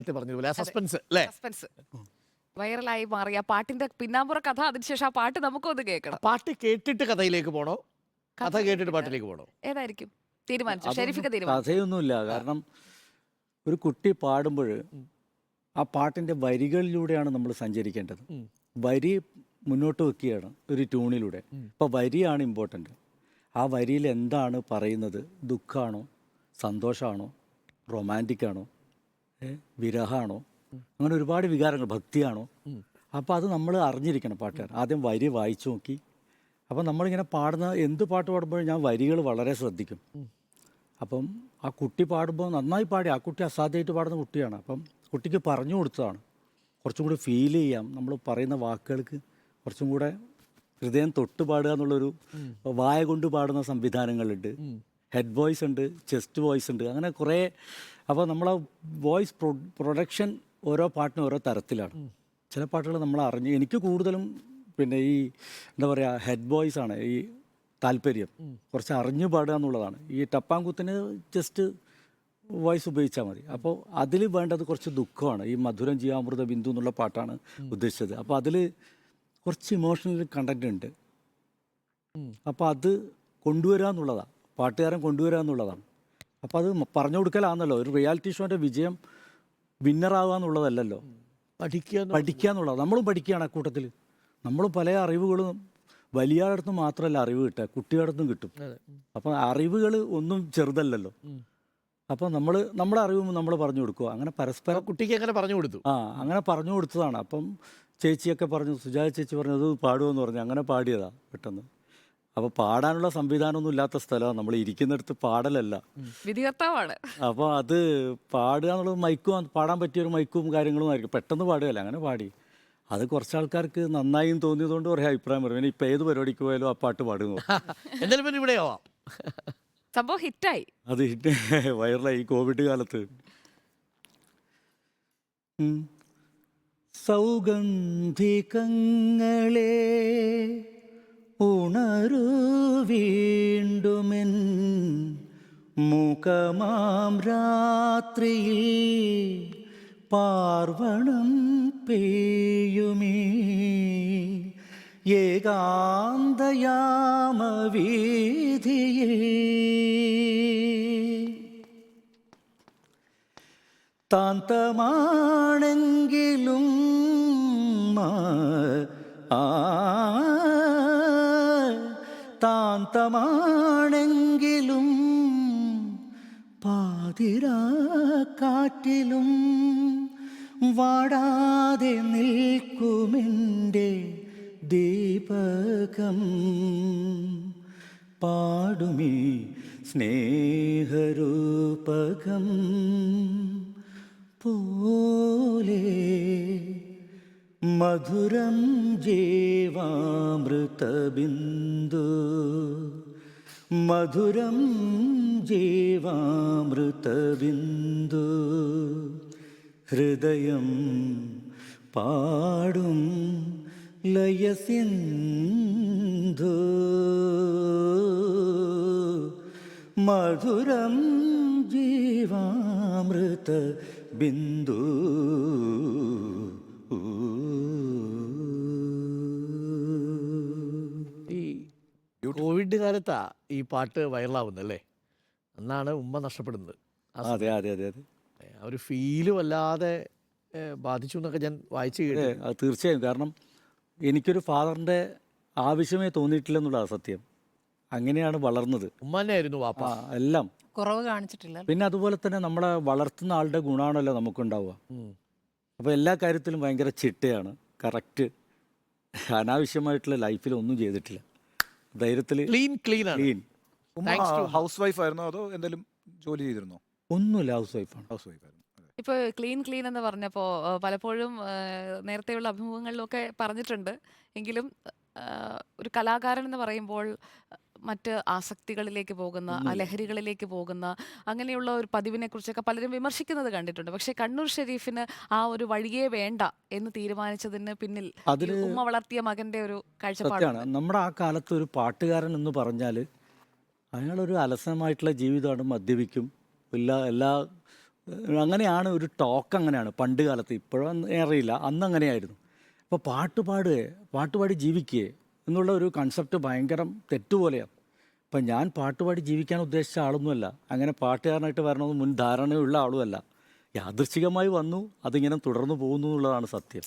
നേരത്തെ പറഞ്ഞതുപോലെ ആ സസ്പെൻസ് അല്ലേ? സസ്പെൻസ് വൈറലായി മാറിയ പാട്ടിന്റെ പിന്നാമ്പുറ കഥ, അതിനുശേഷം ആ പാട്ട് നമുക്കൊന്ന് കേൾക്കണം. പാട്ട് കേട്ടിട്ട് കഥയിലേക്ക് പോണോ, കഥ കേട്ടിട്ട് കേട്ടിട്ട് പാട്ടിലേക്ക് പോണോ? ഏതായിരിക്കും തീരുമാനിച്ചു? അതൊന്നും ഷെരീഫിക്ക തീരുമാനിച്ചു. കഥയൊന്നുമില്ല. കാരണം ഒരു കുട്ടി പാടുമ്പോൾ ആ പാട്ടിൻ്റെ വരികളിലൂടെയാണ് നമ്മൾ സഞ്ചരിക്കേണ്ടത്. വരി മുന്നോട്ട് വെക്കുകയാണ് ഒരു ട്യൂണിലൂടെ. അപ്പോൾ വരിയാണ് ഇമ്പോർട്ടൻ്റ്. ആ വരിയിൽ എന്താണ് പറയുന്നത്? ദുഃഖമാണോ, സന്തോഷമാണോ, റൊമാൻറ്റിക്കാണോ, വിരഹമാണോ, അങ്ങനെ ഒരുപാട് വികാരങ്ങൾ, ഭക്തിയാണോ? അപ്പോൾ അത് നമ്മൾ അറിഞ്ഞിരിക്കണം പാട്ടുകാരൻ. ആദ്യം വരി വായിച്ചു നോക്കി. അപ്പം നമ്മളിങ്ങനെ പാടുന്ന എന്ത് പാട്ട് പാടുമ്പോഴും ഞാൻ വരികൾ വളരെ ശ്രദ്ധിക്കും. അപ്പം ആ കുട്ടി പാടുമ്പോൾ നന്നായി പാടി. ആ കുട്ടി അസാധ്യമായിട്ട് പാടുന്ന കുട്ടിയാണ്. അപ്പം കുട്ടിക്ക് പറഞ്ഞു കൊടുത്തതാണ്. കുറച്ചും കൂടി ഫീൽ ചെയ്യാം, നമ്മൾ പറയുന്ന വാക്കുകൾക്ക് കുറച്ചും കൂടെ ഹൃദയം തൊട്ട് പാടുക എന്നുള്ളൊരു, വായ കൊണ്ട് പാടുന്ന സംവിധാനങ്ങളുണ്ട്, ഹെഡ് വോയിസ് ഉണ്ട്, ചെസ്റ്റ് വോയിസ് ഉണ്ട്, അങ്ങനെ കുറേ. അപ്പോൾ നമ്മളെ വോയിസ് പ്രൊഡക്ഷൻ ഓരോ പാട്ടിനും ഓരോ തരത്തിലാണ്. ചില പാട്ടുകൾ നമ്മൾ അറിഞ്ഞ്, എനിക്ക് കൂടുതലും പിന്നെ ഈ എന്താ പറയുക, ഹെഡ് വോയിസ് ആണ് ഈ താല്പര്യം. കുറച്ച് അറിഞ്ഞു പാടുക എന്നുള്ളതാണ്. ഈ ടപ്പാങ്കുത്തിന് ജസ്റ്റ് വോയിസ് ഉപയോഗിച്ചാൽ മതി. അപ്പോൾ അതിൽ വേണ്ടത് കുറച്ച് ദുഃഖമാണ്. ഈ മധുരം ജീവാമൃത ബിന്ദു എന്നുള്ള പാട്ടാണ് ഉദ്ദേശിച്ചത്. അപ്പോൾ അതിൽ കുറച്ച് ഇമോഷണൽ കണ്ടന്റ് ഉണ്ട്. അപ്പോൾ അത് കൊണ്ടുവരിക എന്നുള്ളതാണ്, പാട്ടുകാരൻ കൊണ്ടുവരിക എന്നുള്ളതാണ്. അപ്പോൾ അത് പറഞ്ഞു കൊടുക്കലാണെന്നല്ലോ. ഒരു റിയാലിറ്റി ഷോൻ്റെ വിജയം വിന്നറാവുക എന്നുള്ളതല്ലല്ലോ, പഠിക്കുക എന്നുള്ളത്. നമ്മളും പഠിക്കുകയാണ് ആ കൂട്ടത്തിൽ. നമ്മളും പല അറിവുകളും വലിയ അടുത്ത് മാത്രമല്ല അറിവ് കിട്ടുക, കുട്ടികളുടെ അടുത്തും കിട്ടും. അപ്പം അറിവുകൾ ഒന്നും ചെറുതല്ലല്ലോ. അപ്പം നമ്മുടെ അറിവും നമ്മൾ പറഞ്ഞു കൊടുക്കുക. അങ്ങനെ പരസ്പരം കുട്ടിക്ക് അങ്ങനെ പറഞ്ഞു കൊടുത്തു. അങ്ങനെ പറഞ്ഞു കൊടുത്തതാണ്. അപ്പം ചേച്ചിയൊക്കെ പറഞ്ഞു, സുജാത ചേച്ചി പറഞ്ഞു അത് പാടുമെന്ന് പറഞ്ഞു. അങ്ങനെ പാടിയതാണ് പെട്ടെന്ന്. അപ്പോൾ പാടാനുള്ള സംവിധാനമൊന്നും ഇല്ലാത്ത സ്ഥലമാണ് നമ്മൾ ഇരിക്കുന്നിടത്ത്. പാടലല്ല, വിധികർത്താവാണ്. അപ്പോൾ അത് പാടുക എന്നുള്ളത് മൈക്കും, പാടാൻ പറ്റിയൊരു മൈക്കും കാര്യങ്ങളും ആയിരിക്കും. പെട്ടെന്ന് പാടുകയല്ല, അങ്ങനെ പാടി. അത് കുറച്ച് ആൾക്കാർക്ക് നന്നായും തോന്നിയതുകൊണ്ട് കുറേ അഭിപ്രായം പറയും. ഇനി ഇപ്പം ഏത് പരിപാടിക്ക് പോയാലും ആ പാട്ട് പാടുന്നു. എന്തായാലും പിന്നെ ഇവിടെ ആവാം. സംഭവം ഹിറ്റായി. അത് ഹിറ്റ് വൈറലായി ഈ കോവിഡ് കാലത്ത്. സൗഗന്ധികങ്ങളെ ഉണരു വീണ്ടുമെൻ മുഖമാം രാത്രിയിൽ പാർവണം പെയ്യുമേ ഏകാന്തയാമവീഥിയിൽ താന്തമാണെങ്കിലും താന്തമാണെങ്കിലും പാതിരാക്കാറ്റിലും വാടാതെ നിൽക്കുമെൻ്റെ ദീപകം പാടുമീ സ്നേഹരൂപകം പോലെ മധുരം ജീവാമൃതബിന്ദു മധുരം ജീവാമൃതബിന്ദു ഹൃദയം പാടും ലയസിന്ധു മധുരം ജീവാമൃത ബിന്ദു. ഈ കോവിഡ് കാലത്താ ഈ പാട്ട് വൈറലാവുന്നല്ലേ? അന്നാണ് ഉമ്മ നഷ്ടപ്പെടുന്നത്. അതെ അതെ അതെ അതെ. ആ ഒരു ഫീല് വല്ലാതെ ബാധിച്ചു എന്നൊക്കെ ഞാൻ വായിച്ചു കേട്ടു. അത് തീർച്ചയായും. കാരണം എനിക്കൊരു ഫാദറിൻ്റെ ആവശ്യമേ തോന്നിയിട്ടില്ലെന്നുള്ളതാണ് സത്യം. അങ്ങനെയാണ് വളർന്നത്. ഉമ്മ തന്നെയായിരുന്നു വാപ്പ. എല്ലാം കുറവ് കാണിച്ചിട്ടില്ല. പിന്നെ അതുപോലെ തന്നെ നമ്മളെ വളർത്തുന്ന ആളുടെ ഗുണമാണല്ലോ നമുക്കുണ്ടാവുക. അപ്പോൾ എല്ലാ കാര്യത്തിലും ഭയങ്കര ചിട്ടയാണ്, കറക്റ്റ്. അനാവശ്യമായിട്ടുള്ള ലൈഫിൽ ഒന്നും ചെയ്തിട്ടില്ല. ധൈര്യത്തിൽ ക്ലീൻ. ഹൗസ് വൈഫ് ആയിരുന്നോ അതോ എന്തെങ്കിലും ജോലി ചെയ്തിരുന്നോ? ഒന്നുമില്ല, ഹൗസ് വൈഫാണ്. ഹൗസ് വൈഫ് ആയിരുന്നു. ഇപ്പോൾ ക്ലീൻ എന്ന് പറഞ്ഞപ്പോൾ പലപ്പോഴും നേരത്തെയുള്ള അഭിമുഖങ്ങളിലൊക്കെ പറഞ്ഞിട്ടുണ്ട്. എങ്കിലും ഒരു കലാകാരൻ എന്ന് പറയുമ്പോൾ മറ്റ് ആസക്തികളിലേക്ക് പോകുന്ന, ലഹരികളിലേക്ക് പോകുന്ന അങ്ങനെയുള്ള ഒരു പതിവിനെ കുറിച്ചൊക്കെ പലരും വിമർശിക്കുന്നത് കണ്ടിട്ടുണ്ട്. പക്ഷേ കണ്ണൂർ ഷെരീഫിന് ആ ഒരു വഴിയേ വേണ്ട എന്ന് തീരുമാനിച്ചതിന് പിന്നിൽ ഉമ്മ വളർത്തിയ മകന്റെ ഒരു കാഴ്ചപ്പാടാണ്. നമ്മുടെ ആ കാലത്ത് ഒരു പാട്ടുകാരൻ എന്ന് പറഞ്ഞാൽ അയാളൊരു അലസമായിട്ടുള്ള ജീവിതമാണ്, മദ്യപിക്കും, എല്ലാ അങ്ങനെയാണ് ഒരു ടോക്ക്, അങ്ങനെയാണ് പണ്ട് കാലത്ത്. ഇപ്പോഴും അറിയില്ല, അന്ന് അങ്ങനെയായിരുന്നു. അപ്പോൾ പാട്ടുപാടി ജീവിക്കുക എന്നുള്ള ഒരു കൺസെപ്റ്റ് ഭയങ്കരം തെറ്റുപോലെയാണ്. അപ്പം ഞാൻ പാട്ടുപാടി ജീവിക്കാൻ ഉദ്ദേശിച്ച ആളൊന്നുമല്ല, അങ്ങനെ പാട്ടുകാരനായിട്ട് വരണമെന്ന് മുൻ ധാരണയുള്ള ആളുമല്ല. യാദൃച്ഛികമായി വന്നു, അതിങ്ങനെ തുടർന്നു പോകുന്നു എന്നുള്ളതാണ് സത്യം.